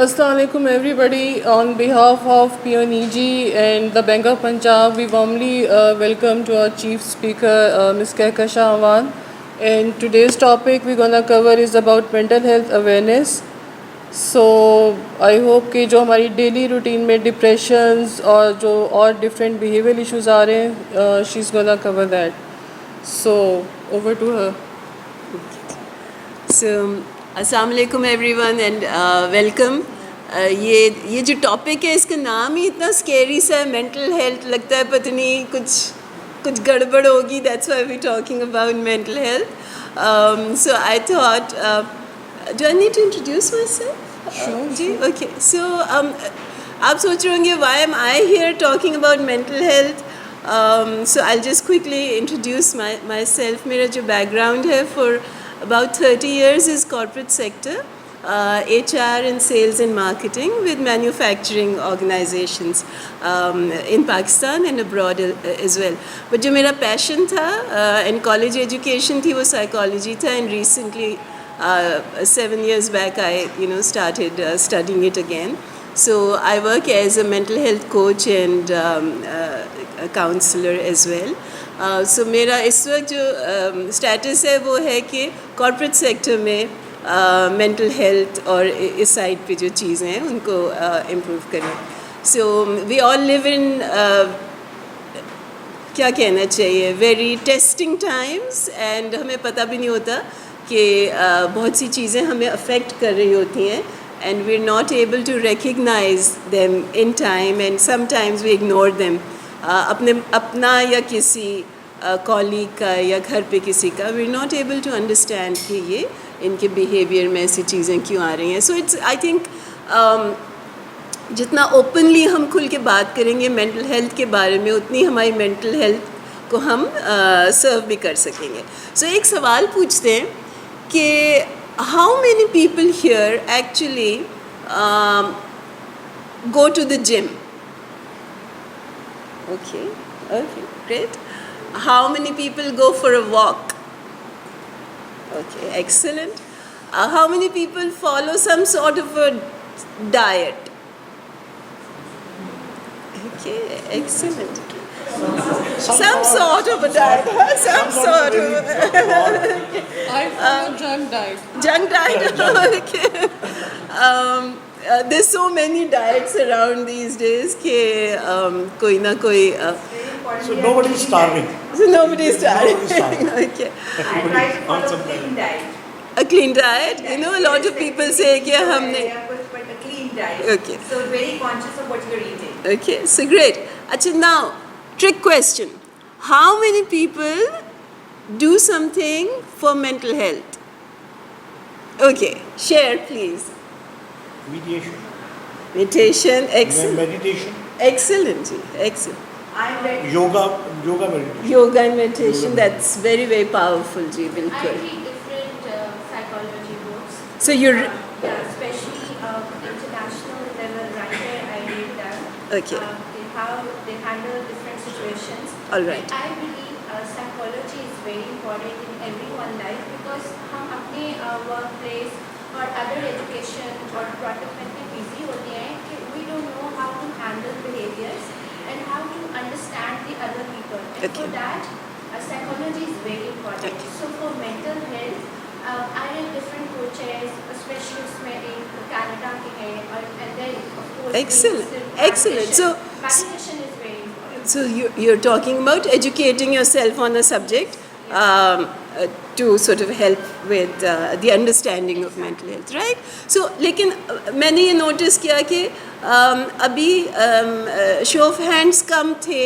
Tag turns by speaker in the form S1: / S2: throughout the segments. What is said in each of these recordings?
S1: Assalamu alaikum everybody. On behalf of PNEG and the Bank of Punjab, we warmly welcome to our chief speaker, Ms. Kehkashan Awan. And today's topic we're gonna cover is about mental health awareness. So I hope कि जो हमारी daily routine में depressions और जो और different behavioural issues आ रहे हैं she is gonna cover that. So over to her.
S2: So, अस्सलाम वालेकुम एवरीवन एंड वेलकम. ये जो टॉपिक है इसका नाम ही इतना स्केरी सा है, मेंटल हेल्थ. लगता है पता नहीं कुछ गड़बड़ होगी. That's why we talking about mental health. So I thought, do I need to introduce myself? जी, ओके. सो आप सोच रहे होंगे why am I here talking about mental health. So I'll just quickly introduce myself. मेरा जो background है for about 30 years is corporate sector, HR and sales and marketing with manufacturing organizations in Pakistan and abroad as well. But जो मेरा passion था and college education थी वो psychology था, and recently 7 years back I started studying it again. So I work as a mental health coach and a counselor as well. So मेरा इस वक्त जो status है वो है कि corporate sector में mental health और इस side पे जो चीज़ें हैं उनको improve करें. So we all live in क्या कहना चाहिए, very testing times, and हमें पता भी नहीं होता कि बहुत सी चीज़ें हमें affect कर रही होती हैं. And we're not able to recognize them in time, and sometimes we ignore them. अपना या किसी colleague का या घर पे किसी का, we're not able to understand कि ये इनके behavior में ऐसी चीज़ें क्यों आ रही हैं. So it's, I think, जितना openly हम खुल के बात करेंगे mental health के बारे में, उतनी हमारी mental health को हम serve भी कर सकेंगे. So एक सवाल पूछते हैं कि how many people here actually go to the gym? Okay, great. How many people go for a walk? Okay, excellent. How many people follow some sort of a diet? Okay, excellent. Some sort of a diet. Some sort of.
S1: I follow junk diet.
S2: Junk diet. Okay. There's so many diets around these days कि कोई ना कोई.
S3: So nobody is starving.
S2: So nobody is starving. Okay.
S4: I try to follow a clean diet.
S2: A clean diet. You know, a lot of people say कि हमने.
S4: But a clean diet.
S2: Okay.
S4: So very conscious of what you're eating.
S2: Okay. So great. अच्छा, now, trick question. How many people do something for mental health? Okay. Share, please. Meditation. Excellent.
S3: Meditation.
S2: Excellent. Excellent.
S4: I'm ready.
S3: Yoga meditation.
S2: Yoga and meditation, that's very, very powerful, ji,
S5: I
S2: bilkul.
S5: read different psychology books.
S2: So you're,
S5: Yeah, especially international level writer, I read them.
S2: Okay.
S5: How they handle different situations.
S2: All right.
S5: And I believe psychology is very important in everyone's life because हम अपने workplace or other education or project में इतने busy होते हैं कि we don't know how to handle behaviors and how to understand the other people. And
S2: Okay.
S5: for that, psychology is very important.
S2: Okay.
S5: So for mental health, I read different coaches, specialists में एक Canada के हैं और and then of course
S2: Excellent. Excellent. So-
S5: meditation is very important.
S2: so you're talking about educating yourself on a subject to sort of help with the understanding of mental health, right? So, लेकिन मैंने ये notice किया कि अभी show of hands कम थे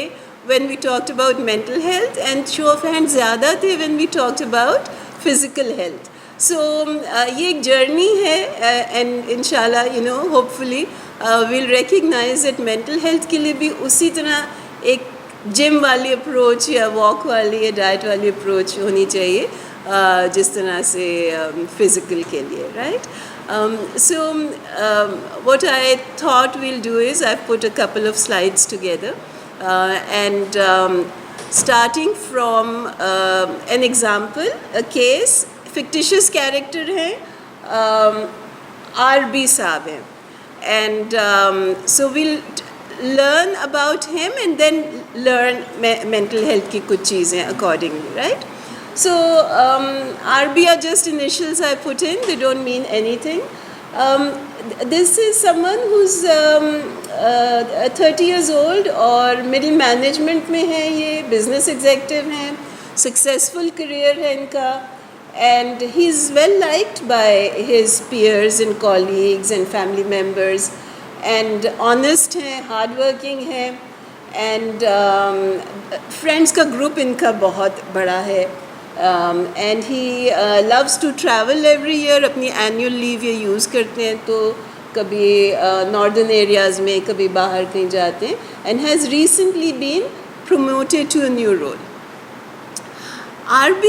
S2: when we talked about mental health, and show of hands ज़्यादा थे when we talked about physical health. So ये एक journey है and inshallah, hopefully we'll recognize that mental health के लिए भी उसी तरह एक जिम वाली अप्रोच या वॉक वाली या डाइट वाली अप्रोच होनी चाहिए जिस तरह से फिज़िकल के लिए, right? So what I thought we'll do is I've put a couple of slides together and starting from an example, a case, fictitious character है, RB साहब हैं. and so we'll learn about him and then learn mental health की कुछ चीज़ें accordingly, right? So RB are just initials I put in, they don't mean anything. This is someone who's 30 years old और middle management में है, ये business executive हैं, successful career है इनका, and he's well liked by his peers and colleagues and family members, and honest है, hard working है, and friends का group इनका बहुत बड़ा है, and he loves to travel every year. अपनी annual leave ये use करते हैं, तो कभी northern areas में, कभी बाहर कहीं जाते हैं, and has recently been promoted to a new role. RB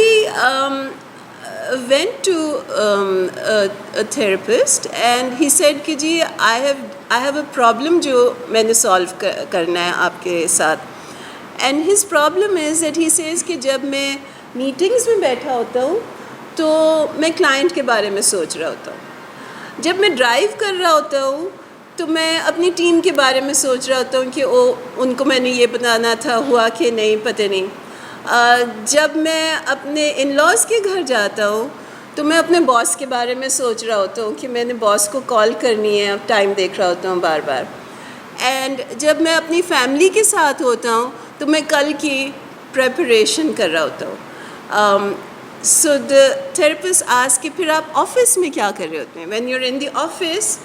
S2: went to a therapist and he said कि जी I have a problem जो मैंने solve करना है आपके साथ, and his problem is that he says कि जब मैं meetings में बैठा होता हूँ तो मैं client के बारे में सोच रहा होता हूँ, जब मैं drive कर रहा होता हूँ तो मैं अपनी टीम के बारे में सोच रहा होता हूँ कि उनको मैंने ये बताना था, हुआ कि नहीं पता नहीं, जब मैं अपने इन-लॉज़ के घर जाता हूँ तो मैं अपने बॉस के बारे में सोच रहा होता हूँ कि मैंने बॉस को कॉल करनी है, अब टाइम देख रहा होता हूँ बार बार, एंड जब मैं अपनी फैमिली के साथ होता हूँ तो मैं कल की प्रेपरेशन कर रहा होता हूँ. सो द थेरेपिस्ट आस्क्ड कि फिर आप ऑफिस में क्या कर रहे होते हैं, when you are in the office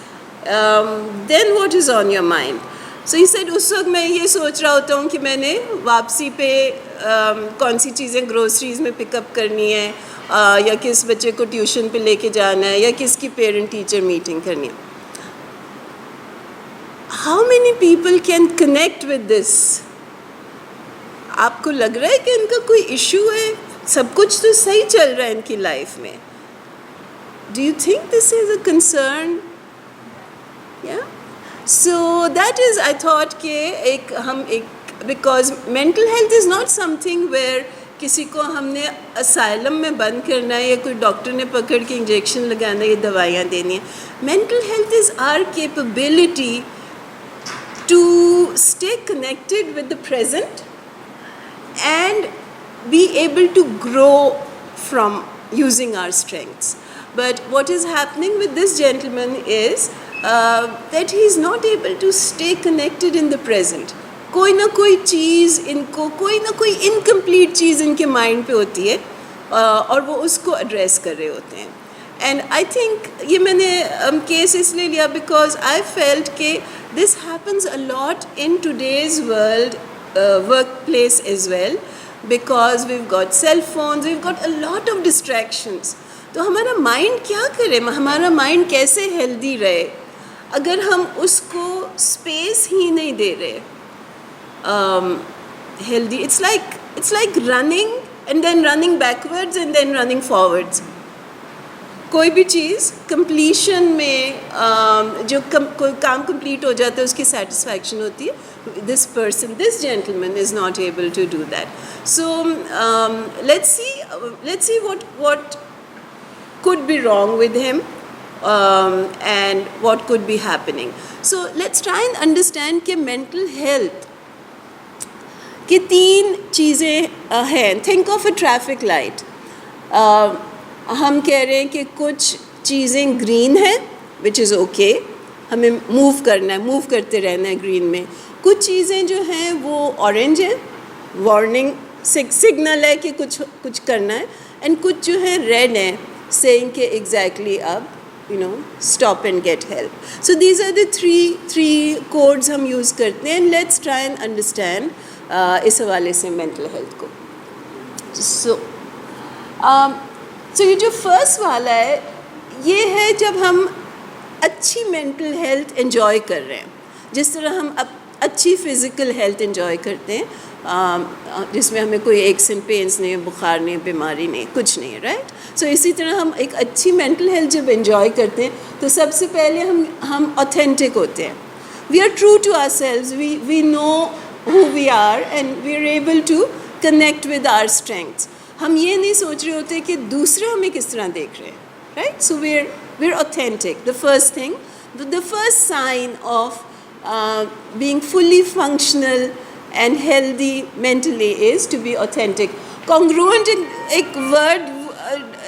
S2: then what is on your mind. So he said उस वक्त मैं ये सोच रहा होता हूँ कि मैंने वापसी पे कौन सी चीज़ें ग्रोसरीज़ में पिकअप करनी है, या किस बच्चे को ट्यूशन पे लेके जाना है, या किसकी पेरेंट टीचर मीटिंग करनी है. How many people can connect with this? आपको लग रहा है कि इनका कोई इशू है? सब कुछ तो सही चल रहा है इनकी लाइफ में. Do you think this is a concern? या so that is I thought कि हम because mental health is not something where किसी को हमने असाइलम में बंद करना है या कोई डॉक्टर ने पकड़ के इंजेक्शन लगाना है या दवाइयाँ देनी है. Mental health is our capability to stay connected with the present and be able to grow from using our strengths. But what is happening with this gentleman is that he is not able to stay connected in the present. कोई ना कोई चीज़ इनको, कोई ना कोई incomplete चीज़ इनके mind पे होती है और वो उसको एड्रेस कर रहे होते हैं. एंड आई थिंक ये मैंने केस इसलिए लिया बिकॉज आई फेल्ट कि this happens a lot in today's world workplace as well, because we've got cell phones, we've got a lot of distractions. तो हमारा माइंड क्या करे, हमारा माइंड कैसे हेल्दी रहे अगर हम उसको स्पेस ही नहीं दे रहे. Healthy it's like running and then running backwards and then running forwards. कोई भी चीज़ कंप्लीशन में जो कोई काम कंप्लीट हो जाता है उसकी सेटिस्फैक्शन होती है. This gentleman is not able to do that. So let's see what could be wrong with him and what could be happening. So let's try and understand कि mental health की 3 चीज़ें हैं. Think of a traffic light. हम कह रहे हैं कि कुछ चीज़ें ग्रीन हैं विच इज़ ओके, हमें मूव करना है, मूव करते रहना है ग्रीन में. कुछ चीज़ें जो हैं वो ऑरेंज हैं, वार्निंग सिग्नल है कि कुछ करना है, एंड कुछ जो है रेड हैं, सेइंग कि एग्जैक्टली अब stop and get help. So these are the three codes हम यूज़ करते हैं. लेट्स ट्राई एंड अंडरस्टैंड इस हवाले से मेंटल हेल्थ को. सो ये जो फर्स्ट वाला है ये है जब हम अच्छी मेंटल हेल्थ एंजॉय कर रहे हैं, जिस तरह हम अच्छी फ़िज़िकल हेल्थ एंजॉय करते हैं जिसमें हमें कोई एक्स एंड पेन्स नहीं, बुखार नहीं, बीमारी नहीं, कुछ नहीं, राइट. सो इसी तरह हम एक अच्छी मेंटल हेल्थ जब एंजॉय करते हैं तो सबसे पहले हम ऑथेंटिक होते हैं. We are true to ourselves, we know who we are and we are able to connect with our strengths. हम ये नहीं सोच रहे होते कि दूसरे हमें किस तरह देख रहे हैं, right. So we are authentic, the first thing. the first sign of being fully functional and healthy mentally is to be authentic. Congruent एक word,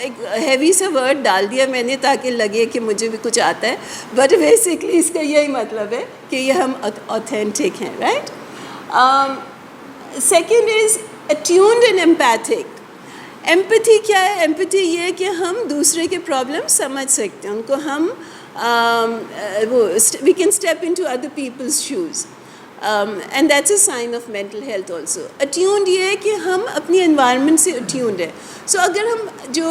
S2: एक हैवी सा वर्ड डाल दिया मैंने ताकि लगे कि मुझे भी कुछ आता है, बट बेसिकली इसका यही मतलब है कि ये हम ऑथेंटिक हैं, right. Second is attuned and empathic. Empathy क्या है? एम्पैथी ये है कि हम दूसरे के प्रॉब्लम समझ सकते हैं, उनको हम we can step into other people's shoes, and that's a sign of mental health also. Attuned ये है कि हम अपनी एनवायरनमेंट से अट्यून्ड है. सो अगर हम जो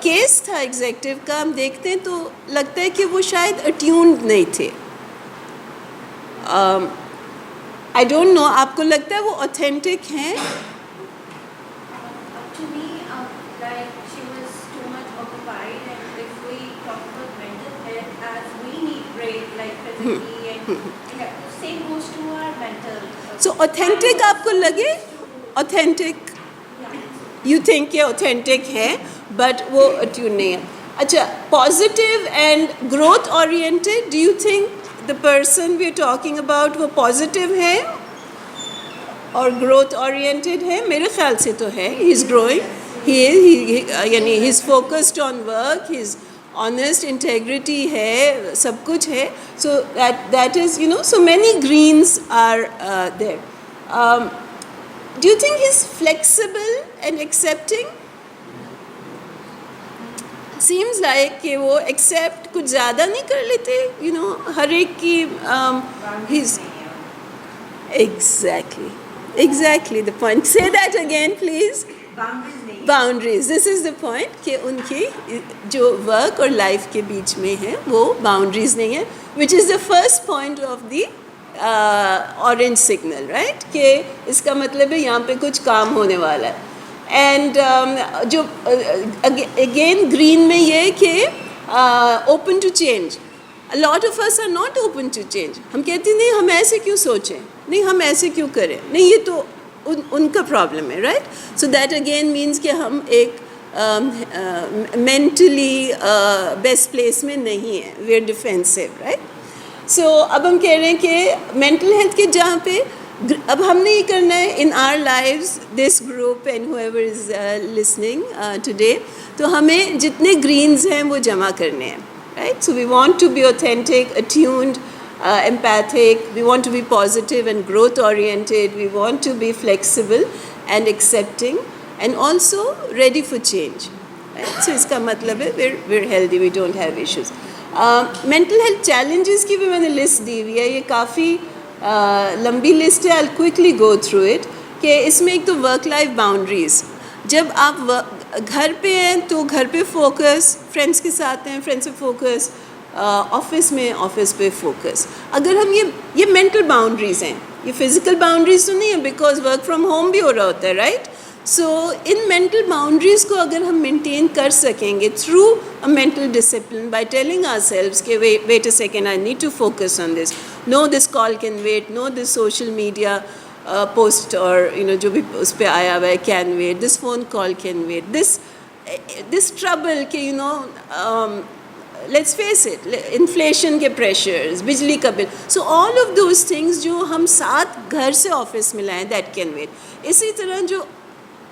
S2: केस था एग्जेक्टिव का हम देखते हैं तो लगता है कि वो शायद अट्यून्ड नहीं थे. आई डोंट नो, आपको लगता है वो ऑथेंटिक हैं?
S5: To me, like she was too much occupied, and if we talk about mental health as we need break, like physically, and same goes to our mental.
S2: So authentic आपको लगे? Authentic you think कि authentic है but वो attune नहीं है. अच्छा, positive and growth oriented, do you think the person we are talking about वो positive है और ग्रोथ ओरिएंटेड है? मेरे ख्याल से तो है. ही इज़ ग्रोइंग, यानी he is focused on work, he is honest, integrity है, सब कुछ है. So that is, you know, so many greens are there. Do you think he's flexible and accepting? Seems like कि वो accept कुछ ज़्यादा नहीं कर लेते, you know, हर एक की he's exactly the point. Say that again, please.
S4: Boundaries नहीं.
S2: Boundaries. This is the point कि उनकी जो work और life के बीच में है वो boundaries नहीं है, which is the first point of the orange signal, right, कि इसका मतलब है यहाँ पे कुछ काम होने वाला है. एंड जो अगेन ग्रीन में ये है कि open to change. A lot of us are not open to change. हम कहते नहीं हम ऐसे क्यों सोचें, नहीं हम ऐसे क्यों करें, नहीं ये तो उनका प्रॉब्लम है, right. So that again means कि हम एक मेंटली बेस्ट प्लेस में नहीं है, वी आर डिफेंसिव, राइट. सो अब हम कह रहे हैं कि मेंटल हेल्थ के जहाँ पे अब हमने ये करना है in our lives, this group and whoever is listening today, तो हमें जितने ग्रीन्स हैं वो जमा करने हैं, right. So we want to be authentic, attuned, empathic, we want to be positive and growth oriented, we want to be flexible and accepting and also ready for change, right. So इसका मतलब है we're healthy, we don't have issues. Mental health challenges की भी मैंने list दी हुई है, ये काफ़ी लंबी लिस्ट है. I quickly go through it. कि इसमें एक तो वर्क लाइफ बाउंड्रीज़. जब आप घर पे हैं तो घर पे फोकस, फ्रेंड्स के साथ हैं फ्रेंड्स पे फोकस, ऑफिस में ऑफिस पे फोकस. अगर हम ये मेंटल बाउंड्रीज़ हैं, ये फिज़िकल बाउंड्रीज़ तो नहीं है बिकॉज वर्क फ्रॉम होम भी हो रहा होता है, राइट. सो इन मेंटल बाउंड्रीज़ को अगर हम मेंटेन कर सकेंगे through a mental discipline by telling ourselves कि wait a second, I need to focus on this, no this call can wait, no this social media post और you know जो भी उस पर आया हुआ है can wait, this phone call can wait, this trouble के you know let's face it, inflation के प्रेशर्स, बिजली का bill, so all of those things जो हम साथ घर से ऑफिस में लाएँ दैट कैन वेट. इसी तरह जो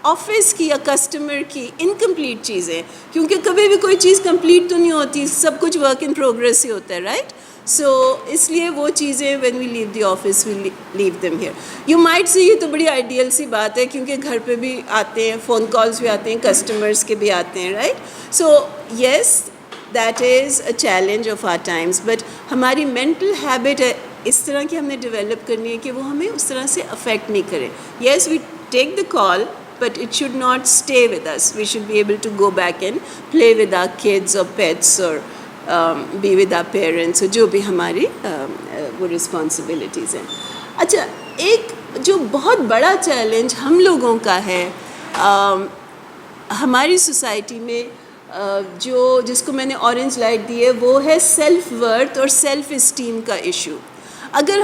S2: ऑफिस की या कस्टमर की इनकम्प्लीट चीज़ें, क्योंकि कभी भी कोई चीज़ कंप्लीट तो नहीं होती, सब कुछ वर्क इन प्रोग्रेस ही होता है, राइट. सो इसलिए वो चीज़ें when we leave the office we leave them here. You might say ये तो बड़ी आइडियल सी बात है क्योंकि घर पे भी आते हैं, फ़ोन कॉल्स भी आते हैं, कस्टमर्स के भी आते हैं, right. So yes, that is a challenge of our times, but हमारी मेंटल हैबिट इस तरह की हमने डेवलप करनी है कि वो हमें उस तरह से अफेक्ट नहीं करे. Yes, we take the call but it should not stay with us. We should be able to go back and play with our kids or pets or be with our parents, or जो भी हमारी वो responsibilities हैं. अच्छा, एक जो बहुत बड़ा चैलेंज हम लोगों का है हमारी सोसाइटी में जिसको मैंने ऑरेंज लाइट दी है वो है सेल्फ वर्थ और सेल्फ इस्टीम का इशू. अगर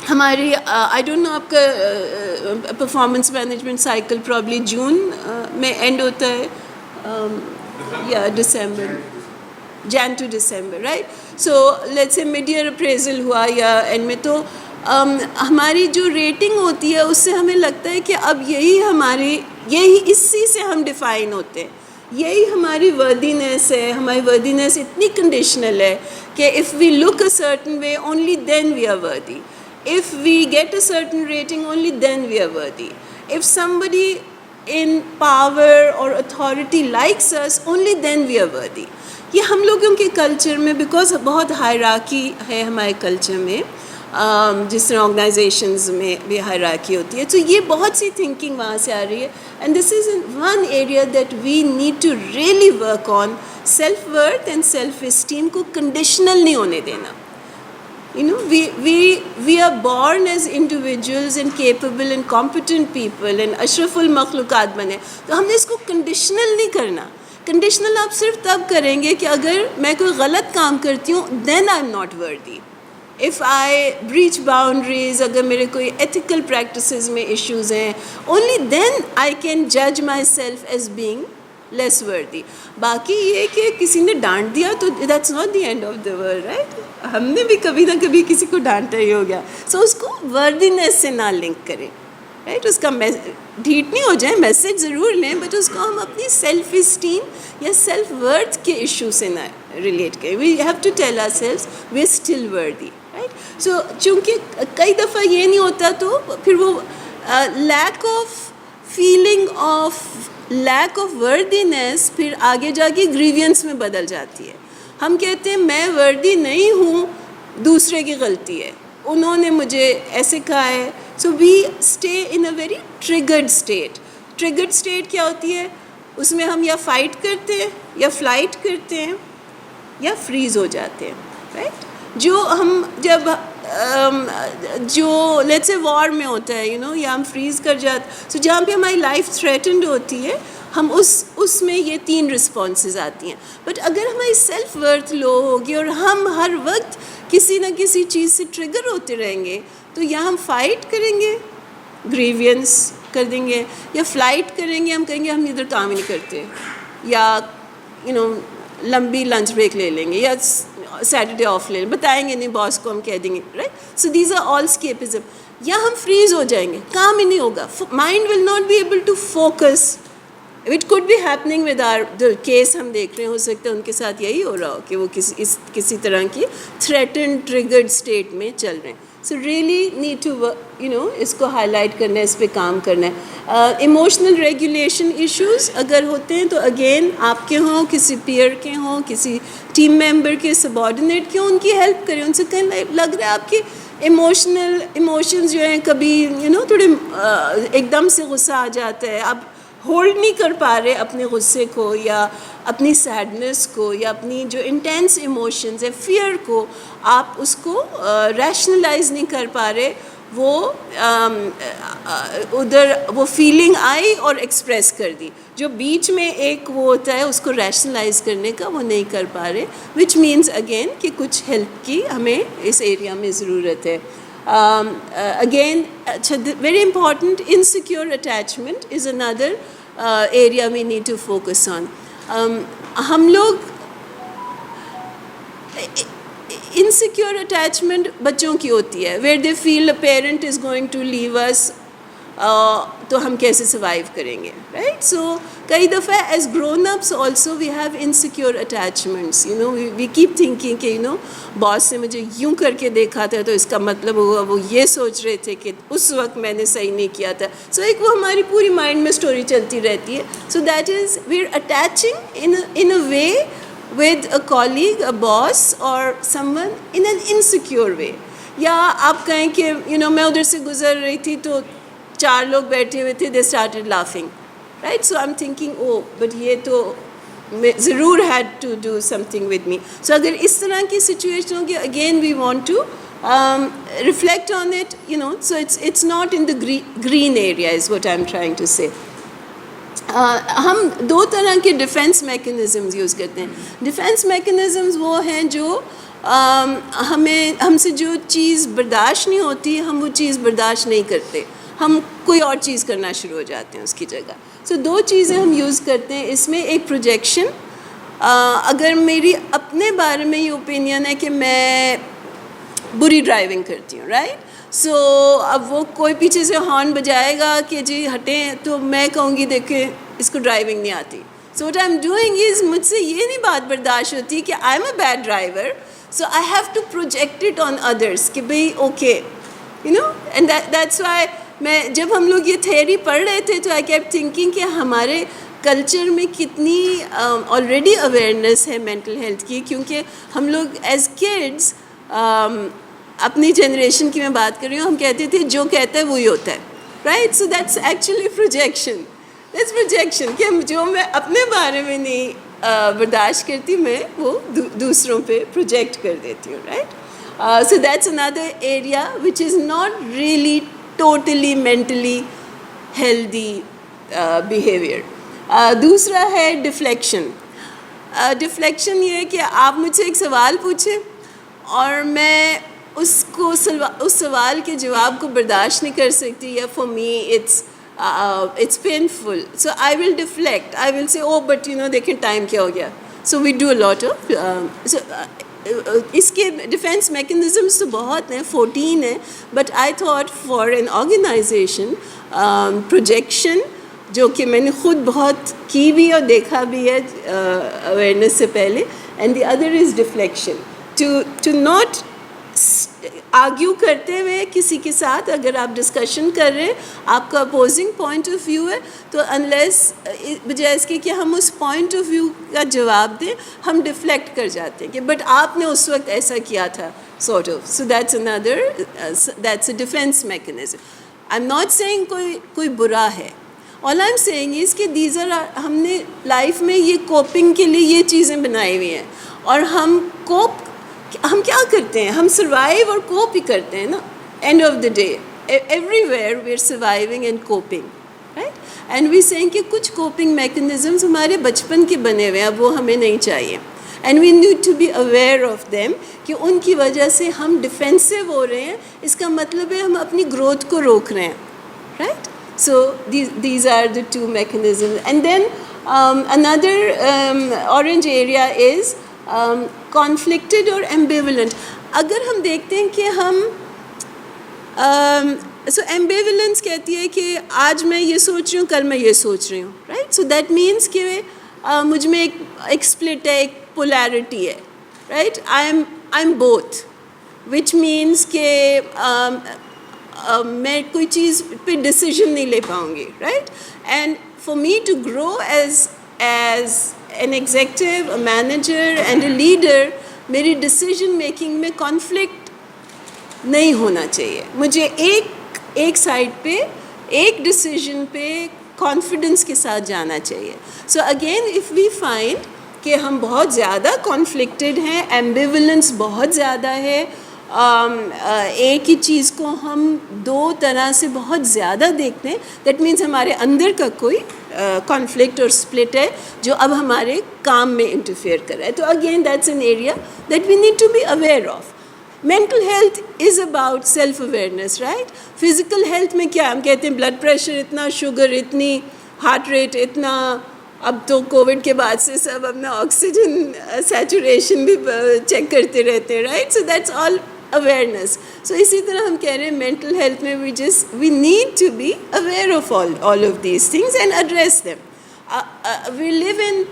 S2: हमारी आई डोंट नो आपका परफॉर्मेंस मैनेजमेंट साइकिल प्रॉब्ली जून में एंड होता है या दिसंबर, Jan to December, right? So let's say mid year appraisal हुआ या एंड में तो हमारी जो रेटिंग होती है उससे हमें लगता है कि अब यही इसी से हम डिफ़ाइन होते हैं, यही हमारी वर्दीनेस है. हमारी वर्दीनेस इतनी कंडीशनल है कि if we look a certain way only then we are worthy, if we get a certain rating only then we are worthy, if somebody in power or authority likes us only then we are worthy. ये हम लोगों के culture में because बहुत hierarchy है हमारे culture में, जिस तरह ऑर्गेनाइजेशंस में भी हायरार्की होती है, तो ये बहुत सी थिंकिंग वहाँ से आ रही है. And this is one area that we need to really work on. Self worth and self esteem को कंडीशनल नहीं होने देना. You know, we are born as individuals and capable and competent people and अशरफुल मखलूक़ात बने, तो हमने इसको conditional नहीं करना. कंडीशनल आप सिर्फ तब करेंगे कि अगर मैं कोई गलत काम करती हूँ then I'm not worthy. If I breach boundaries, अगर मेरे कोई ethical practices में issues हैं, only then I can judge myself as being less worthy. बाकी ये कि किसी ने डांट दिया तो that's not the end of the world, right? हमने भी कभी ना कभी किसी को डांटा ही हो गया, so उसको वर्दीनेस से ना लिंक करें, राइट? उसका ढीठ नहीं हो जाए, मैसेज ज़रूर लें, बट उसको हम अपनी सेल्फ इस्टीम या सेल्फ वर्थ के इशू से ना रिलेट करें. We have to tell ourselves we are still worthy, right? So चूँकि कई दफ़ा ये नहीं होता तो फिर वो lack of feeling of lack of worthiness फिर आगे जाके ग्रीवियंस में बदल जाती है. हम कहते हैं मैं वर्दी नहीं हूँ, दूसरे की गलती है, उन्होंने मुझे ऐसे कहा है. So we stay in a very triggered state. Triggered state क्या होती है? उसमें हम या फाइट करते हैं या फ्लाइट करते हैं या फ्रीज़ हो जाते हैं, राइट? जो हम जब जो लेट्स से वॉर में होता है, यू नो, या हम फ्रीज़ कर जाते, सो जहाँ पे हमारी लाइफ थ्रेटन्ड होती है, हम उसमें ये 3 रिस्पॉन्सेज आती हैं. बट अगर हमारी सेल्फ वर्थ लो होगी और हम हर वक्त किसी न किसी चीज़ से ट्रिगर होते रहेंगे, तो या हम फाइट करेंगे, ग्रीवियंस कर देंगे, या फ्लाइट करेंगे, हम कहेंगे हम इधर काम ही नहीं करते, या यू नो लंबी लंच ब्रेक ले लेंगे, या सैटरडे ऑफ ले लें, बताएंगे नहीं बॉस को, हम कह देंगे, right? So these are all escapism. या हम फ्रीज हो जाएंगे, काम ही नहीं होगा, mind will not be able to focus. It could be happening with are जो केस हम देख रहे हैं, हो सकता है उनके साथ यही हो रहा हो कि वो किसी तरह की थ्रेटन ट्रिगर्ड स्टेट में चल रहे हैं. So really need to you know इसको हाईलाइट करना है, इस पर काम करना है. इमोशनल रेगुलेशन इश्यूज़ अगर होते हैं तो अगेन आपके हों, किसी पीयर के हों, किसी टीम मेंबर के, सबॉर्डिनेट के हों, उनकी हेल्प करें. उनसे कहें लग रहा है आपके इमोशंस जो हैं, कभी यू नो थोड़े एकदम से गुस्सा आ जाता है, आप होल्ड नहीं कर पा रहे अपने गुस्से को या अपनी सैडनेस को या अपनी जो इंटेंस इमोशंस है, फियर को, आप उसको रैशनलाइज नहीं कर पा रहे, वो उधर वो फीलिंग आई और एक्सप्रेस कर दी. जो बीच में एक वो होता है उसको रैशनलाइज करने का, वो नहीं कर पा रहे, विच मीन्स अगेन कि कुछ हेल्प की हमें इस एरिया में ज़रूरत है. Again, very important, insecure attachment is another area we need to focus on. हम लोग insecure attachment बच्चों की होती है, where they feel a parent is going to leave us, तो हम कैसे सर्वाइव करेंगे, राइट? सो कई दफ़ा as grown ups also we have insecure attachments. You know we keep thinking कि यू नो बॉस से मुझे यूं करके देखा था तो इसका मतलब हुआ वो ये सोच रहे थे कि उस वक्त मैंने सही नहीं किया था. सो एक वो हमारी पूरी माइंड में स्टोरी चलती रहती है. So that is we are attaching in a way with a colleague, a boss or someone in an insecure way. या आप कहें कि you know मैं उधर से गुज़र रही थी तो 4 लोग बैठे हुए थे, they started laughing, right? So I'm thinking oh but ये तो ज़रूर had to do something with me. So अगर इस तरह की situation होगी, again we want to reflect on it, you know, so it's not in the green area is what I'm trying to say. हम 2 तरह के डिफेंस मैकेनिज़म्स यूज़ करते हैं. डिफेंस मैकेनिज़म्स वो हैं जो हमसे जो चीज़ बर्दाश्त नहीं होती, हम वो चीज़ बर्दाश्त नहीं करते, हम कोई और चीज़ करना शुरू हो जाते हैं उसकी जगह. सो 2 चीज़ें हम यूज़ करते हैं इसमें, एक प्रोजेक्शन अगर मेरी अपने बारे में ये ओपिनियन है कि मैं बुरी ड्राइविंग करती हूँ, राइट? सो अब वो कोई पीछे से हॉर्न बजाएगा कि जी हटें, तो मैं कहूँगी देखें इसको ड्राइविंग नहीं आती. So what I am doing is, मुझसे ये नहीं बात बर्दाश्त होती कि I am a bad driver, so I have to project it on others कि भाई okay, you know. And that's why मैं, जब हम लोग ये थ्योरी पढ़ रहे थे, तो आई केप्ट थिंकिंग कि हमारे कल्चर में कितनी ऑलरेडी अवेयरनेस है मेंटल हेल्थ की, क्योंकि हम लोग एज किड्स, अपनी जनरेशन की मैं बात कर रही हूँ, हम कहते थे जो कहता है वही होता है, right? So that's actually projection. That's projection कि जो मैं अपने बारे में नहीं बर्दाश्त करती, मैं वो दूसरों पे प्रोजेक्ट कर देती हूँ, right? So that's another area which is not really totally mentally healthy behaviour. दूसरा है डिफ्लेक्शन. डिफ्लेक्शन ये है कि आप मुझसे एक सवाल पूछें और मैं उसको उस सवाल के जवाब को बर्दाश्त नहीं कर सकती, या for me it's painful, so I will deflect. I will say, oh but you know देखें टाइम क्या हो गया. So we do a lot of इसके डिफेंस मैकेनिज़म्स तो बहुत हैं, 14 हैं, but I thought for an organisation projection, जो कि मैंने ख़ुद बहुत की भी और देखा भी है अवेयरनेस से पहले, and the other is deflection. To not argue करते हुए किसी के साथ, अगर आप डिस्कशन कर रहे हैं, आपका अपोजिंग पॉइंट ऑफ व्यू है, तो अनलेस बजाय इसके कि हम उस पॉइंट ऑफ व्यू का जवाब दें, हम डिफ्लेक्ट कर जाते हैं कि बट आपने उस वक्त ऐसा किया था, sort of. So that's another, that's a defence mechanism. I am not saying कोई बुरा है. All I am saying is कि दीज आर, हमने लाइफ में ये कोपिंग के लिए ये चीज़ें बनाई हुई हैं, और हम क्या करते हैं, हम सर्वाइव और कोप ही करते हैं ना. End of the day everywhere we are surviving and coping, right? And we saying कि कुछ कोपिंग मैकेनिज़म्स हमारे बचपन के बने हुए हैं, अब वो हमें नहीं चाहिए, and we need to be aware of them कि उनकी वजह से हम डिफेंसिव हो रहे हैं. इसका मतलब है हम अपनी ग्रोथ को रोक रहे हैं, right? So these are the two mechanisms. And then another orange area is conflicted or ambivalent. अगर हम देखते हैं कि हम so ambivalence कहती है कि आज मैं ये सोच रही हूँ, कल मैं ये सोच रही हूँ, right? So that means कि मुझ में एक split है, एक polarity है, right? I'm both, which means कि मैं कोई चीज़ पे डिसीजन नहीं ले पाऊँगी, right? And for me to grow as an executive, a manager and a leader, मेरी डिसीजन मेकिंग में कॉन्फ्लिक्ट नहीं होना चाहिए. मुझे एक साइड पे, एक डिसीजन पे कॉन्फिडेंस के साथ जाना चाहिए. So again if we find कि हम बहुत ज़्यादा कॉन्फ्लिक्टेड हैं, एम्बिवलेंस बहुत ज़्यादा है, एक ही चीज़ को हम दो तरह से बहुत ज़्यादा देखते हैं, दैट मीन्स हमारे अंदर का कोई कॉन्फ्लिक्ट और स्प्लिट है जो अब हमारे काम में इंटरफेयर कर रहा है. तो again that's an area that we need to be aware of. Mental health is about self awareness, right? Physical health में क्या हम कहते हैं, ब्लड प्रेशर इतना, शुगर इतनी, हार्ट रेट इतना. अब तो कोविड के बाद से सब अपना ऑक्सीजन सैचुरेशन भी चेक करते रहते हैं, right? So that's all awareness. So इसी तरह हम कह रहे हैं मेंटल हेल्थ में we need to be aware of all of these things and address them. We live in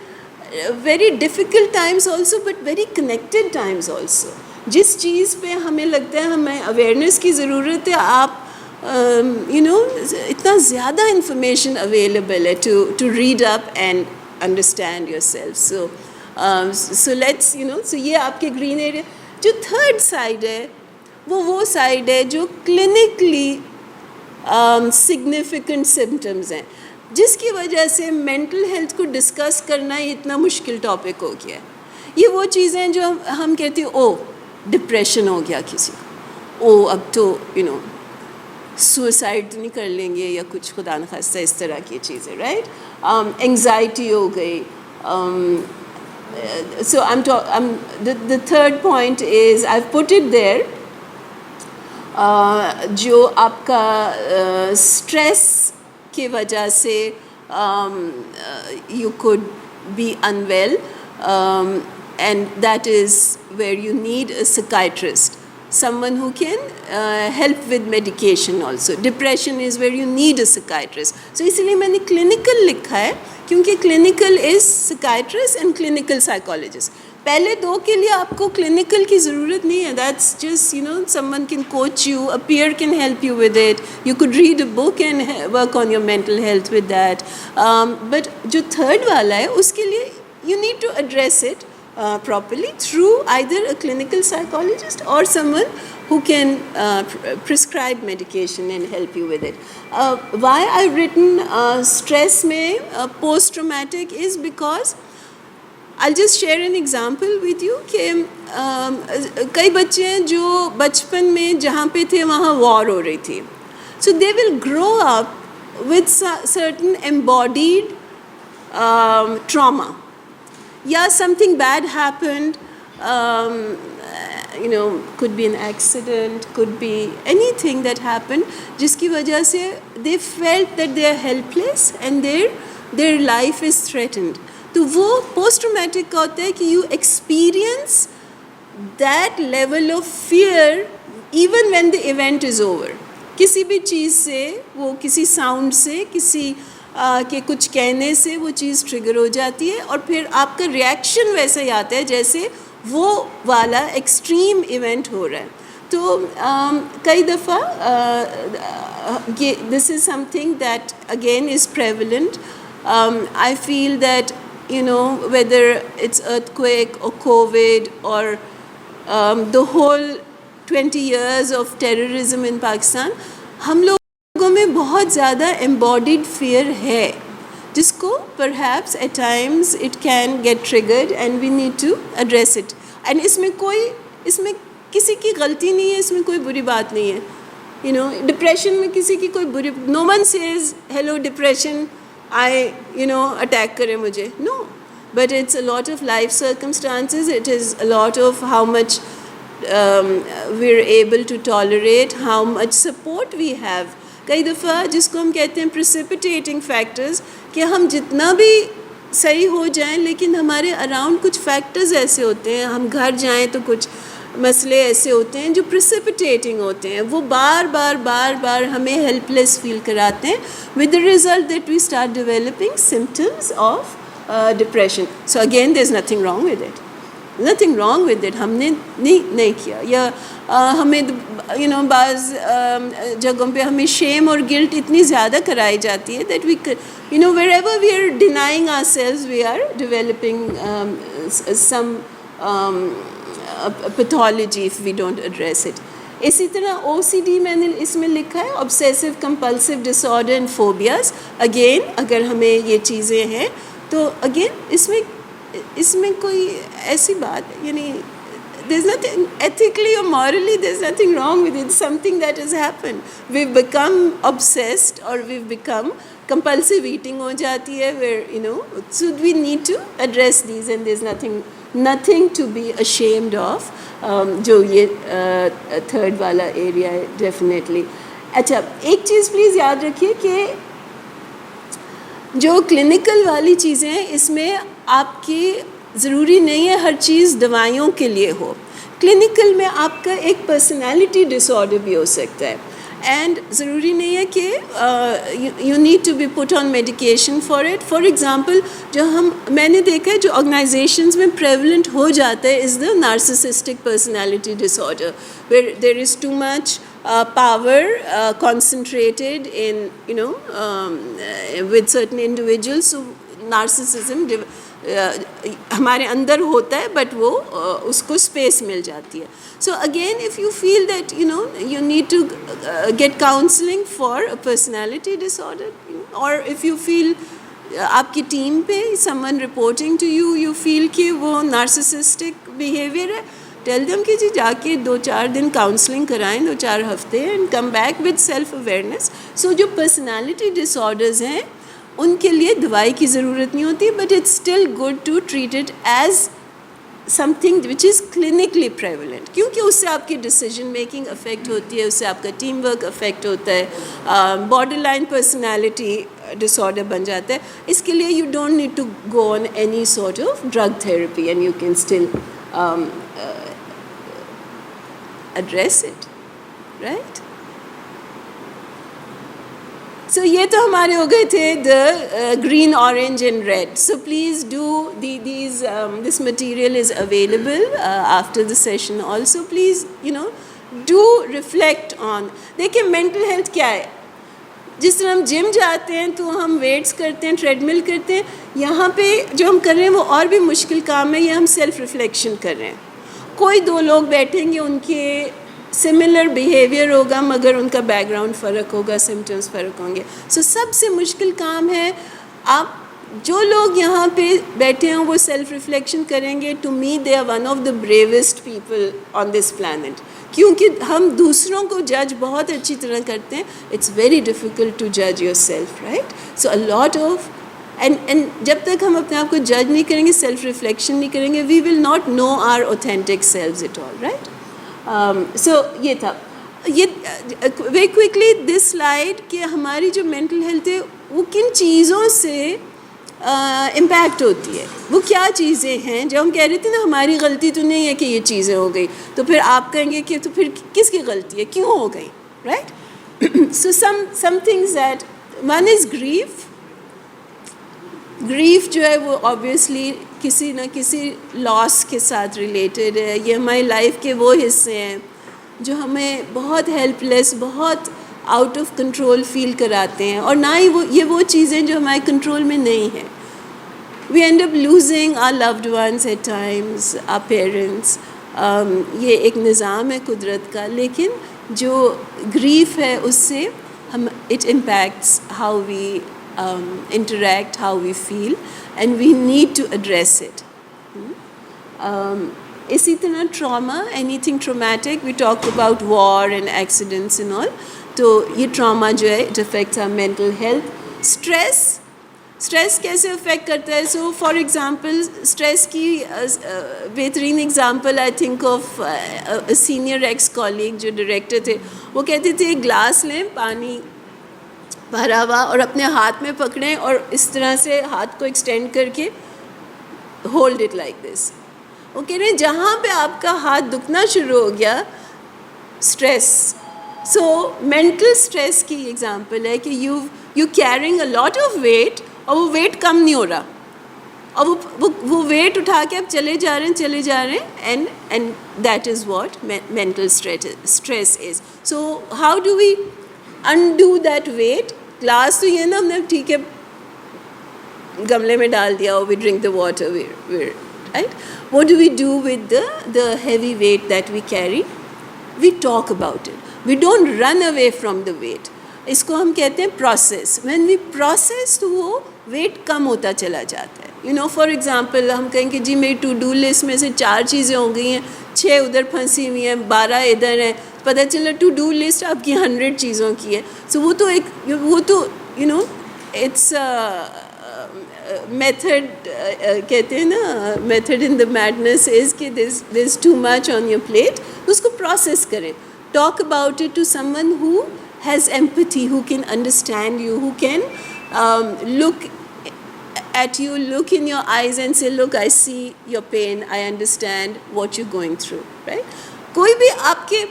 S2: very difficult times also, but very connected times also. जिस चीज़ पे हमें लगता है हमें अवेयरनेस की ज़रूरत है, आप इतना ज़्यादा इंफॉर्मेशन अवेलेबल है to read up and understand yourself. So let's so ये आपके ग्रीन एरिया. जो थर्ड साइड है वो साइड है जो क्लिनिकली सिग्निफिकेंट सिम्टम्स हैं, जिसकी वजह से मेंटल हेल्थ को डिस्कस करना इतना मुश्किल टॉपिक हो गया है. ये वो चीज़ें हैं जो हम कहते हैं, ओ डिप्रेशन हो गया किसी को, ओ अब तो सुसाइड तो नहीं कर लेंगे या कुछ, खुदा न खास्ता इस तरह की चीज़ें, राइट? एंग्जाइटी हो गई. So the third point is I've put it there. जो आपका स्ट्रेस की वजह से you could be unwell. and that is where you need a psychiatrist, someone who can help with medication also. Depression is where you need a psychiatrist. So इसलिए मैंने clinical लिखा है, क्योंकि clinical is psychiatrist and clinical psychologist. पहले दो के लिए आपको clinical की ज़रूरत नहीं है. That's just, someone can coach you, a peer can help you with it. You could read a book and work on your mental health with that. But जो third वाला है, उसके लिए you need to address it properly through either a clinical psychologist or someone who can prescribe medication and help you with it. Why I've written stress में post-traumatic is because I'll just share an example with you कि कई बच्चे हैं जो बचपन में जहाँ पे थे वहाँ war हो रही थी. So they will grow up with certain embodied trauma. Yeah, something bad happened, could be an accident, could be anything that happened, जिसकी वजह से they felt that they are helpless and their life is threatened. तो वो post traumatic का होता है कि you experience that level of fear even when the event is over. किसी भी चीज़ से, वो किसी sound से, किसी के कुछ कहने से वो चीज़ ट्रिगर हो जाती है और फिर आपका रिएक्शन वैसा ही आता है जैसे वो वाला एक्सट्रीम इवेंट हो रहा है. तो कई दफ़ा this is something that again is prevalent. I feel that whether it's earthquake or COVID or the whole 20 years of terrorism in Pakistan, हम लोगों में बहुत ज़्यादा embodied fear है, जिसको perhaps at times it can get triggered and we need to address it. And इसमें किसी की गलती नहीं है, इसमें कोई बुरी बात नहीं है. Depression में किसी की कोई बुरी, no one says hello depression, attack करे मुझे. No, but it's a lot of life circumstances. It is a lot of how much we're able to tolerate, how much support we have. कई दफ़ा जिसको हम कहते हैं precipitating factors, कि हम जितना भी सही हो जाएं लेकिन हमारे अराउंड कुछ फैक्टर्स ऐसे होते हैं, हम घर जाएं तो कुछ मसले ऐसे होते हैं जो प्रिसिपिटेटिंग होते हैं, वो बार बार हमें हेल्पलेस फील कराते हैं, with the result that we start developing symptoms of depression. So again there is nothing wrong with it, nothing wrong with it. हमने नहीं किया, या हमें बाज़ जगहों पे हमें शेम और गिल्ट इतनी ज़्यादा कराई जाती है that we wherever we are denying ourselves we are developing some pathology if we don't address it. इसी तरह OCD मैंने इसमें लिखा है, obsessive compulsive disorder and phobias. Again अगर हमें ये चीज़ें हैं तो again इसमें कोई ऐसी बात there's nothing ethically or morally, there's nothing wrong with it. It's something that has happened. We've become obsessed or we've become compulsive eating हो जाती है, where so we need to address these and there's nothing to be ashamed of. जो ये third वाला area है definitely. अच्छा, एक चीज़ please याद रखिए कि जो क्लिनिकल वाली चीज़ें हैं इसमें आपकी ज़रूरी नहीं है हर चीज़ दवाइयों के लिए हो. क्लिनिकल में आपका एक पर्सनालिटी डिसऑर्डर भी हो सकता है एंड ज़रूरी नहीं है कि you need to be put on medication for it. For example जो मैंने देखा है जो ऑर्गेनाइजेशंस में प्रेवलेंट हो जाता है is the narcissistic personality disorder, where there is too much power concentrated in with certain individuals. So narcissism हमारे अंदर होता है बट वो उसको स्पेस मिल जाती है. सो again if you feel that you need to get counseling for a personality disorder, or if you feel आपकी team पे someone reporting to you feel कि वो narcissistic behavior है, टेल देम कि जी जाके 2-4 दिन काउंसलिंग कराएं, 2-4 हफ्ते, and come back with self awareness. So जो पर्सनालिटी डिसऑर्डर्स हैं उनके लिए दवाई की ज़रूरत नहीं होती, but it's still good to treat it as something which is clinically prevalent, क्योंकि उससे आपकी डिसीजन मेकिंग अफेक्ट होती है, उससे आपका टीम वर्क अफेक्ट होता है. बॉर्डर लाइन पर्सनैलिटी डिसऑर्डर बन जाता है. इसके लिए you don't need to go on any sort of drug therapy and you can still address it, right? So ये तो हमारे हो गए थे the green, orange and red. So please do this material is available after the session also. Please do reflect on. देखिए mental health क्या है. जिस तरह हम जिम जाते हैं तो हम वेट्स करते हैं, ट्रेडमिल करते हैं, यहाँ पे जो हम कर रहे हैं वो और भी मुश्किल काम है. ये हम सेल्फ रिफ्लेक्शन कर रहे हैं. कोई दो लोग बैठेंगे, उनके सिमिलर बिहेवियर होगा मगर उनका बैकग्राउंड फ़र्क होगा, सिम्टम्स फ़र्क होंगे. सो सबसे मुश्किल काम है. आप जो लोग यहाँ पे बैठे हैं वो सेल्फ रिफ्लेक्शन करेंगे. To me they are one of the bravest people on this planet. क्योंकि हम दूसरों को जज बहुत अच्छी तरह करते हैं. इट्स वेरी डिफ़िकल्ट टू जज your self, right? So a lot of and जब तक हम अपने आप को जज नहीं करेंगे, सेल्फ रिफ्लेक्शन नहीं करेंगे, we will not know our authentic selves at all, right? So ये था. ये वेरी क्विकली दिस स्लाइड कि हमारी जो मेंटल हेल्थ है वो किन चीज़ों से इम्पैक्ट होती है. वो क्या चीज़ें हैं जो हम कह रहे थे ना, हमारी गलती तो नहीं है कि ये चीज़ें हो गई. तो फिर आप कहेंगे कि तो फिर किसकी गलती है, क्यों हो गई, right? So some things that one is grief. Grief जो है वो ऑब्वियसली किसी न किसी लॉस के साथ रिलेटेड है. ये हमारी लाइफ के वो हिस्से हैं जो हमें बहुत हेल्पलेस, बहुत आउट ऑफ कंट्रोल फील कराते हैं. और ना ही वो चीज़ें जो हमारे कंट्रोल में नहीं हैं. We end up losing our loved ones at times, our parents. ये एक निज़ाम है कुदरत का. लेकिन जो ग्रीफ है उससे हम it impacts how we interact, how we feel, and we need to address it. इसी तरह trauma, anything traumatic, we talk about war and accidents and all. तो ये trauma जो है it affects our mental health. Stress कैसे affect करता है? So for example, stress की बेहतरीन example I think of a senior ex-colleague जो director थे. वो कहते थे एक ग्लास लें पानी भरा हुआ और अपने हाथ में पकड़ें और इस तरह से हाथ को एक्सटेंड करके होल्ड इट लाइक दिस. वो कह रहे हैं जहाँ पे आपका हाथ दुखना शुरू हो गया, स्ट्रेस. सो मेंटल स्ट्रेस की एग्जांपल है कि you carrying a lot of weight और वो वेट कम नहीं हो रहा और वो वेट उठा के आप चले जा रहे हैं and that is what mental stress is. So how do we undo that weight? Class तो ये ना हमने ठीक है गमले में डाल दिया और we drink the water, right? What do we do with the heavy weight that we carry? We talk about it. We don't run away from the weight. इसको हम कहते हैं process. When we process तो वो weight कम होता चला जाता है. For example हम कहेंगे जी मेरी to do list में से 4 चीज़ें हो गई हैं, 6 उधर फंसी हुई हैं, 12 इधर हैं. पता चला टू डू लिस्ट आपकी 100 चीज़ों की है. सो वो तो इट्स मेथड कहते हैं ना, method in the madness is कि this is too much on your plate. उसको प्रोसेस करें. Talk about it to someone who has empathy, who can understand you, who can look at you, look in your eyes and say, look, I see your pain, I understand what you're going through, right? कोई भी आपके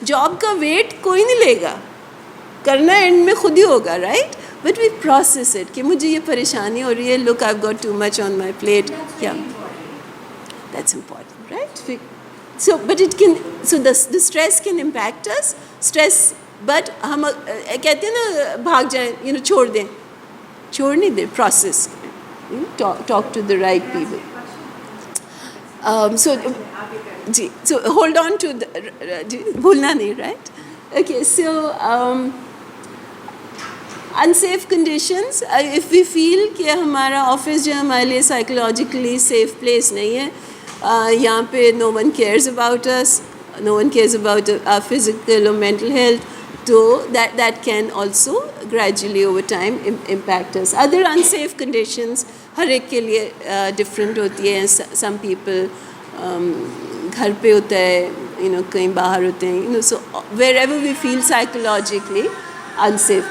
S2: job का wait कोई नहीं लेगा, करना and में खुद ही होगा, right? But we process it कि मुझे ये परेशानी हो रही है, look I have got too much on my plate. या that's important, right? So but it can, so the stress can impact us. Stress but हम कहते हैं ना भाग जाएं, छोड़ नहीं दें, process. Talk to the right people. So hold on to भूलना नहीं, right? Okay, so unsafe conditions. If we feel कि हमारा ऑफिस जो हमारे लिए psychologically safe place नहीं है, यहाँ पे no one cares about us, no one cares about our physical or mental health. So that can also gradually over time impact us. Other unsafe conditions हर एक के लिए different होती है. Some people घर पे होता है, कहीं बाहर होते हैं, so wherever we feel psychologically unsafe.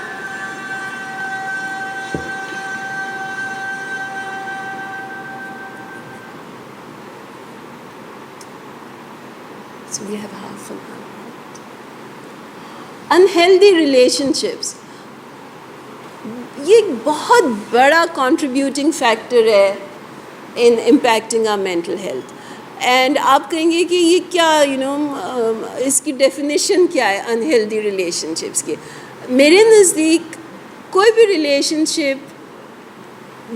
S2: Unhealthy relationships, ये एक बहुत बड़ा कंट्रीब्यूटिंग फैक्टर है in impacting our mental health. And आप कहेंगे कि ये क्या इसकी डेफिनेशन क्या है अनहेल्दी रिलेशनशिप्स की. मेरे नज़दीक कोई भी रिलेशनशिप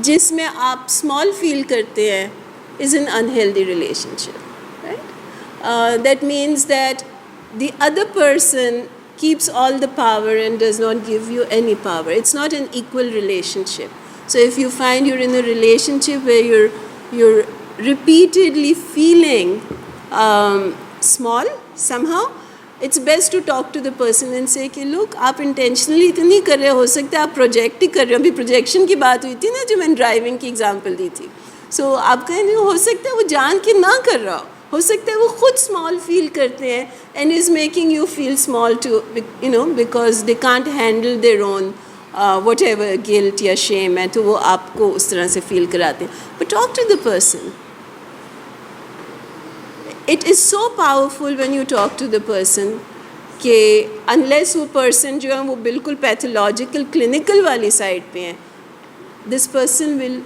S2: जिसमें आप स्मॉल फील करते हैं is an unhealthy relationship, right. That means that the other person keeps all the power and does not give you any power. It's not an equal relationship. So if you find you're in a relationship where you're repeatedly feeling small somehow, it's best to talk to the person and say कि look, आप intentionally तो नहीं कर रहे, हो सकता है आप प्रोजेक्ट ही कर रहे हो. अभी प्रोजेक्शन की बात हुई थी ना, जो मैंने ड्राइविंग की एग्जांपल दी थी. सो आप कहें हो सकता है वो जान के ना कर रहा हो सकता है वो खुद स्मॉल फील करते हैं and is making you feel small too because they can't handle their own whatever guilt या शेम है, तो वो आपको उस तरह से फील कराते हैं. But talk to the person. It is so powerful when you talk to the person कि अनलेस वो पर्सन जो है वो बिल्कुल पैथोलॉजिकल क्लिनिकल वाली साइड पे हैं, this person will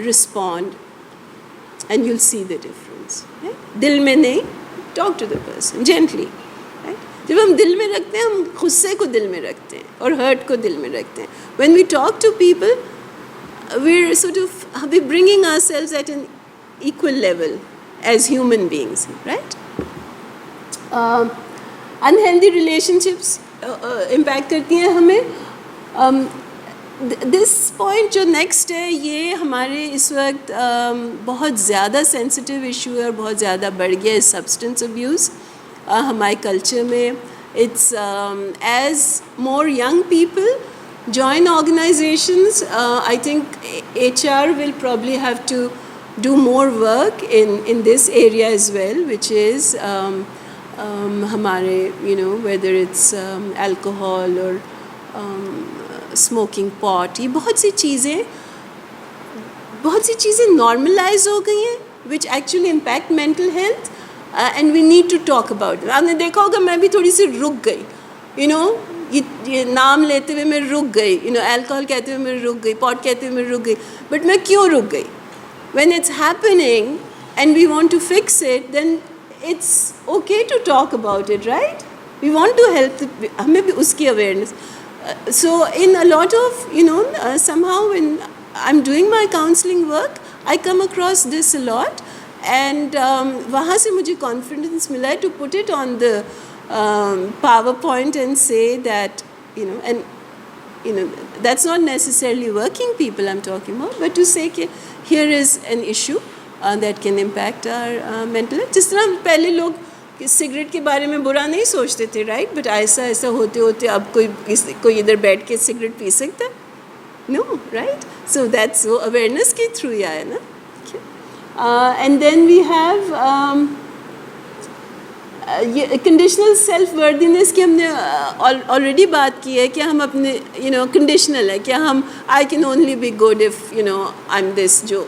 S2: respond and you'll see the difference. दिल में नहीं, talk to the person gently. जब हम दिल में रखते हैं, हम गुस्से को दिल में रखते हैं और हर्ट को दिल में रखते हैं. When we talk to people, we're sort of we're bringing ourselves at an equal level as human beings, right? Unhealthy relationships impact करती हैं हमें. दिस पॉइंट जो नेक्स्ट है, ये हमारे इस वक्त बहुत ज़्यादा सेंसिटिव इशू है और बहुत ज़्यादा बढ़ गया है. सब्सटेंस अब्यूज़ हमारे कल्चर में. It's as more young people join organizations, I think HR will probably have to do more work in this area as well, which is हमारे whether it's alcohol or smoking pot, ये बहुत सी चीज़ें normalize हो गई हैं which actually impact mental health, and we need to talk about it. आपने देखा होगा मैं भी थोड़ी सी रुक गई, ये नाम लेते हुए मैं रुक गई, अल्कोहल कहते हुए मैं रुक गई, पॉट कहते हुए मैं रुक गई. बट मैं क्यों रुक गई? When it's happening and we want to fix it, then it's okay to talk about it, right? We want to help, हमें भी उसकी awareness. So in a lot of somehow when I'm doing my counseling work, I come across this a lot, and वहाँ से मुझे confidence मिला है to put it on the PowerPoint and say that, that's not necessarily working people I'm talking about, but to say कि here is an issue that can impact our mental health. जिस तरह पहले लोग cigarette के बारे में बुरा नहीं सोचते थे, राइट? बट ऐसा ऐसा होते होते अब कोई इधर बैठ के सिगरेट पी सकता है? No, right? सो दैट्स वो अवेयरनेस के थ्रू ही आया ना. एंड देन वी हैव ये कंडीशनल सेल्फ वर्दीनेस की हमने ऑलरेडी बात की है कि हम अपने कंडीशनल है कि हम I can only be good if I am this. जो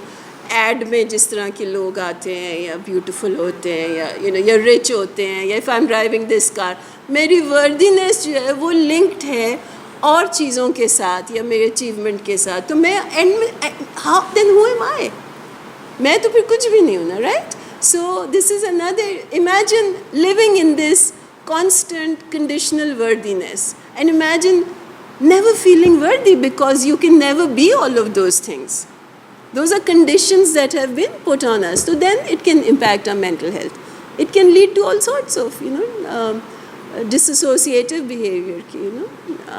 S2: एड में जिस तरह के लोग आते हैं या ब्यूटीफुल होते हैं या या रिच होते हैं या if I am driving this car, मेरी वर्दीनेस जो है वो लिंक्ड है और चीज़ों के साथ या मेरे अचीवमेंट के साथ. तो मैं एंड में हाउ देन हु एम आई? मैं तो फिर कुछ भी नहीं हूँ ना, right? So this is another, imagine living in this constant conditional worthiness, and imagine never feeling worthy because you can never be all of those things. Those are conditions that have been put on us. So then it can impact our mental health. It can lead to all sorts of disassociative behavior.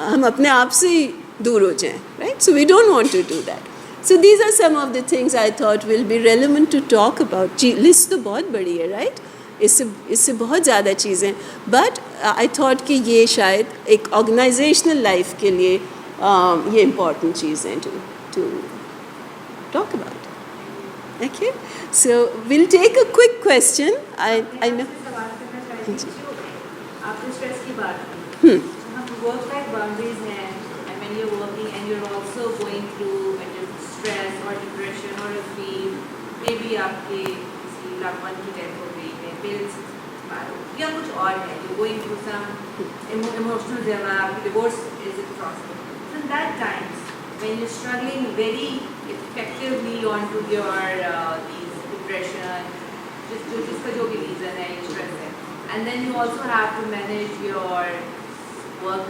S2: हम अपने आप से ही दूर हो जाएं, right? So we don't want to do that. So these are some of the things I thought will be relevant to talk about. List तो बहुत बड़ी है, राइट? इससे बहुत ज़्यादा चीज़ें, बट आई थॉट कि ये शायद एक ऑर्गेनाइजेशनल लाइफ के लिए ये इम्पॉर्टेंट चीज़ें to talk about. Okay, so we'll take a quick question. I know.
S4: आपने स्ट्रेस की बात की. वर्क लाइफ बाउंड्रीज हैं, and when you're working and you're also going through stress or depression or a grief, maybe आपके किसी loved one की death हो गई है, bills मारो या कुछ और है, you're going through some emotional dilemma, divorce is a process. So in that times when you're struggling very effectively onto your these depression, जिसका जो भी reason है, stress है, and then you also have to manage your work,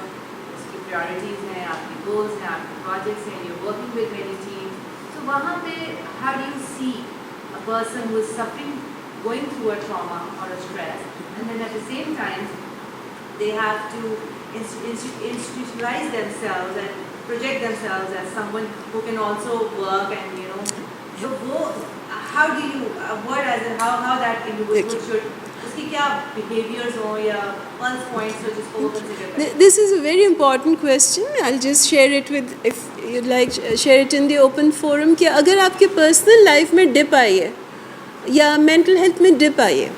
S4: उसकी priorities हैं, आपकी goals हैं, आपके projects हैं, you're working with many teams. So वहाँ पे how do you see a person who is suffering, going through a trauma or a stress, and then at the same time they have to institutionalize themselves and project themselves as someone who can also work and so how do you what as in how that individual should उसकी क्या behaviors हो या pulse points हो जिसको वो consider करें?
S2: This is a very important question. I'll just share it with, if you'd like, share it in the open forum. कि अगर आपके personal life में dip आई है या mental health में dip आई है,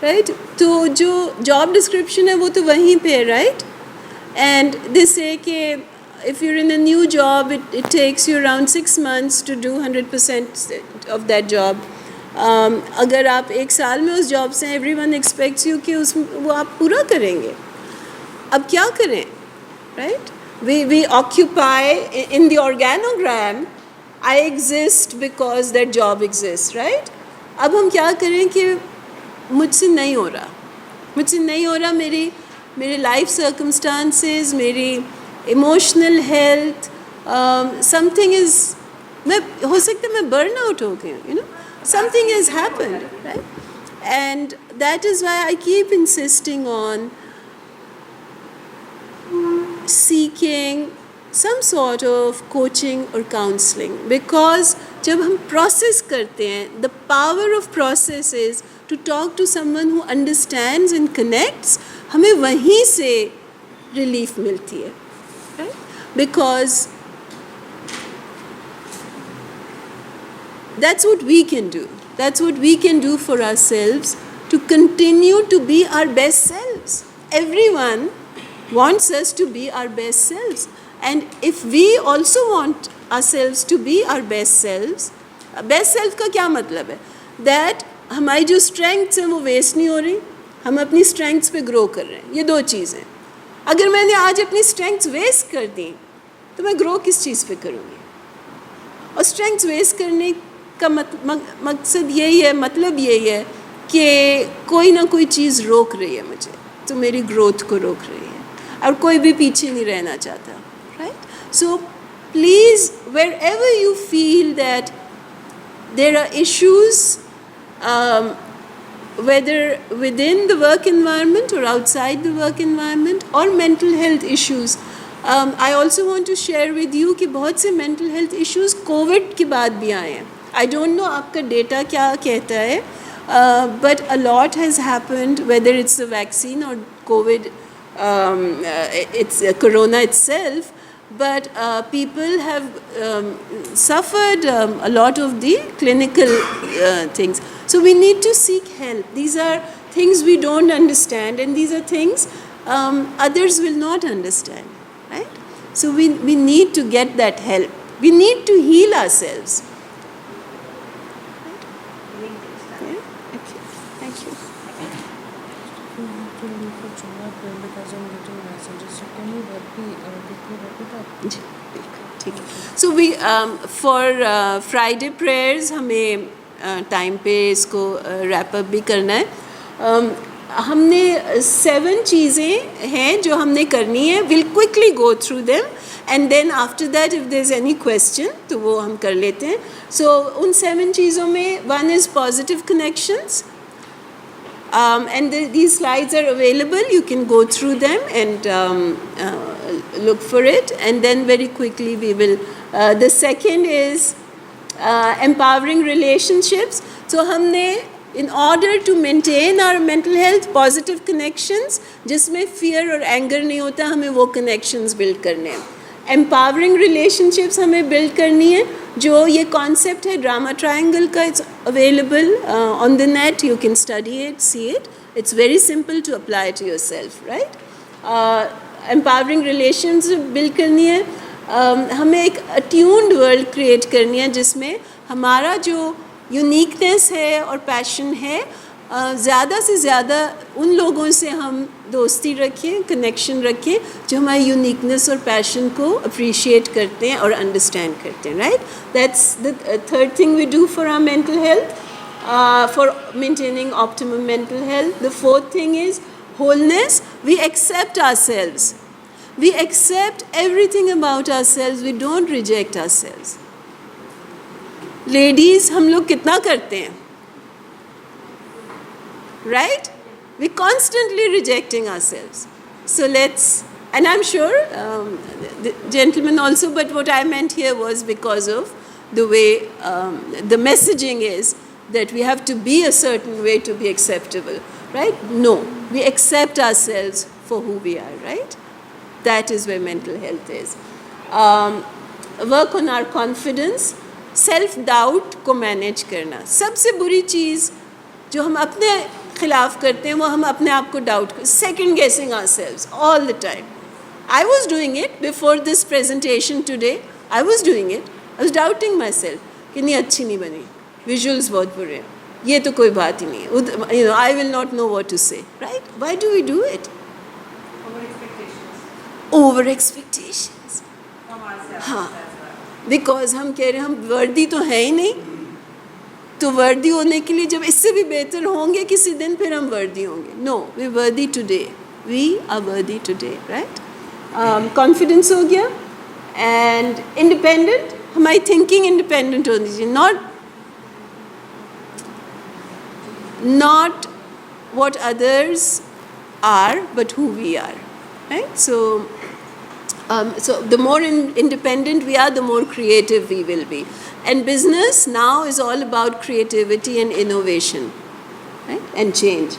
S2: right? तो जो job description है वो तो वहीं पे है, right? And they say कि if you're in a new job, it takes you around 6 months to do 100% of that job. अगर आप 1 साल में उस जॉब से everyone expects you कि वो आप पूरा करेंगे. अब क्या करें, right? We occupy in the organogram. I exist because that job exists, right? अब हम क्या करें कि मुझसे नहीं हो रहा, मेरे लाइफ सर्कमस्टांसेस, मेरी इमोशनल हेल्थ, समथिंग इज, हो सकता है मैं बर्न आउट हो गई, something has happened, right? And that is why I keep insisting on seeking some sort of coaching or counseling, because जब हम process करते हैं, the power of process is to talk to someone who understands and connects. हमें वहीं से relief मिलती है, right? Because that's what we can do. That's what we can do for ourselves to continue to be our best selves. Everyone wants us to be our best selves. And if we also want ourselves to be our best selves का क्या मतलब है? That हमारी जो strengths हैं वो waste नहीं हो रही, हम अपनी strengths पे grow कर रहे हैं. ये 2 चीज़ें. अगर मैंने आज अपनी strengths waste कर दी तो मैं grow किस चीज़ पे करूँगी? और strengths waste करने का मकसद यही है, मतलब यही है कि कोई ना कोई चीज़ रोक रही है मुझे, तो मेरी ग्रोथ को रोक रही है, और कोई भी पीछे नहीं रहना चाहता, right? So please, wherever you feel that there are issues, whether within the work environment or outside the work environment, or mental health issues, I also want to share with you कि बहुत से mental health issues Covid के बाद भी आए हैं. I don't know आपका data क्या कहता है, but a lot has happened, whether it's the vaccine or COVID, it's corona itself, but people have suffered a lot of the clinical things. So we need to seek help. These are things we don't understand, and these are things others will not understand, right? So we need to get that help. We need to heal ourselves. Thank you.
S1: Because I'm getting messages, so can you quickly repeat that?
S2: जी, बिल्कुल, ठीक है. So we for Friday prayers हमें time पे इसको wrap up भी करना है. हमने 7 चीज़ें हैं जो हमने करनी है. We'll quickly go through them, and then after that if there's any question तो वो हम कर लेते हैं. So उन 7 चीज़ों में one is positive connections. And these slides are available. You can go through them and look for it. And then very quickly we will. The second is empowering relationships. So हमने, in order to maintain our mental health, positive connections, जिसमें fear और anger नहीं होता, हमें वो connections build करने हैं. Empowering relationships हमें build करनी है. जो ये concept है drama triangle का, it's available on the net. You can study it, see it. It's very simple to apply to yourself, right? Empowering relations build करनी है. हमें एक attuned world create करनी है जिसमें हमारा जो uniqueness है और passion है ज़्यादा से ज़्यादा उन लोगों से हम दोस्ती रखें, कनेक्शन रखें जो हमारी यूनिकनेस और पैशन को अप्रिशिएट करते हैं और अंडरस्टैंड करते हैं, right? That's the third thing we do for our mental health, for maintaining optimum mental health. The fourth thing is wholeness. We accept ourselves. We accept everything about ourselves. We don't reject ourselves. Ladies, हम लोग कितना करते हैं? Right? We're constantly rejecting ourselves. So let's, and I'm sure the gentlemen also, but what I meant here was because of the way the messaging is that we have to be a certain way to be acceptable, right? No, we accept ourselves for who we are, right? That is where mental health is. Work on our confidence, self-doubt को manage करना. सबसे बुरी चीज़ जो हम अपने खिलाफ करते हैं वो हम अपने आप को doubt कर, second guessing ourselves all the time. I was doing it before this presentation today. I was doing it. I was doubting myself कि नहीं अच्छी नहीं बनी, visuals बहुत बुरे हैं, ये तो कोई बात ही नहीं है, you know, I will not know what to say, right? Why do we do it?
S4: Over expectations
S2: Over expectations.
S4: from ourselves
S2: हाँ.
S4: as well.
S2: बिकॉज हम कह रहे हैं हम वर्दी तो है ही नहीं, तो वर्दी होने के लिए जब इससे भी बेहतर होंगे किसी दिन फिर हम वर्दी होंगे. No, we worthy today, we are worthy today, right? Confidence हो गया. एंड इंडिपेंडेंट, हमारी थिंकिंग इंडिपेंडेंट होनी चाहिए, not what others are but who we are, right? So the more independent we are, the more creative we will be. And business now is all about creativity and innovation, right? And change.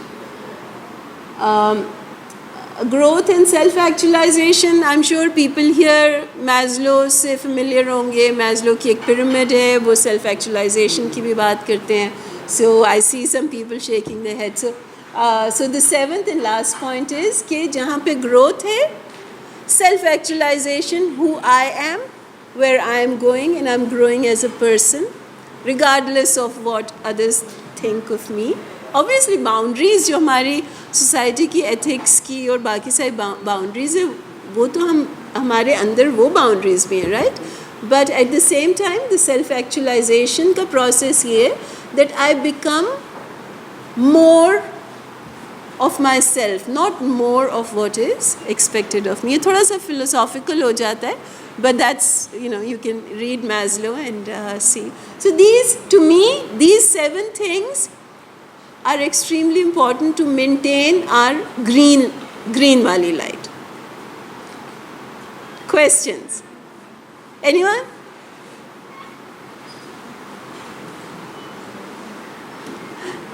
S2: Growth and self-actualization. I'm sure people here Maslow से familiar होंगे. Maslow की एक pyramid है, वो self-actualization की भी बात करते हैं. So I see some people shaking their heads. So the seventh and last point is कि जहाँ पे growth है, self-actualization, who I am, where I am going, and I'm growing as a person, regardless of what others think of me. Obviously, boundaries जो हमारी society की ethics की और बाकी सारी boundaries है, वो तो हमारे अंदर वो boundaries भी हैं, right? But at the same time, the self-actualization का process ये है that I become more of myself, not more of what is expected of me. ये थोड़ा सा philosophical हो जाता है, but that's, you know, you can read Maslow and see. So these, to me, these 7 things are extremely important to maintain our green wali light. Questions? Anyone?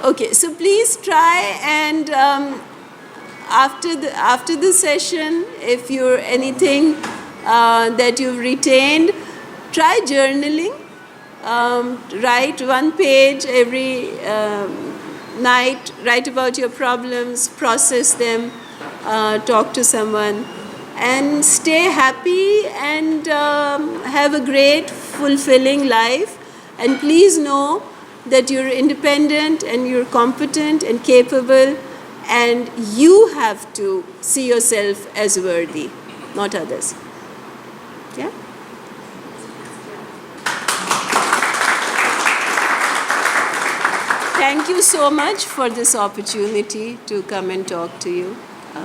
S2: Okay, so please try and after the session, if you're anything that you've retained, try journaling. Write 1 page every night. Write about your problems, process them, talk to someone, and stay happy and have a great, fulfilling life. And please know that you're independent and you're competent and capable, and you have to see yourself as worthy, not others. Yeah? Thank you so much for this opportunity to come and talk to you.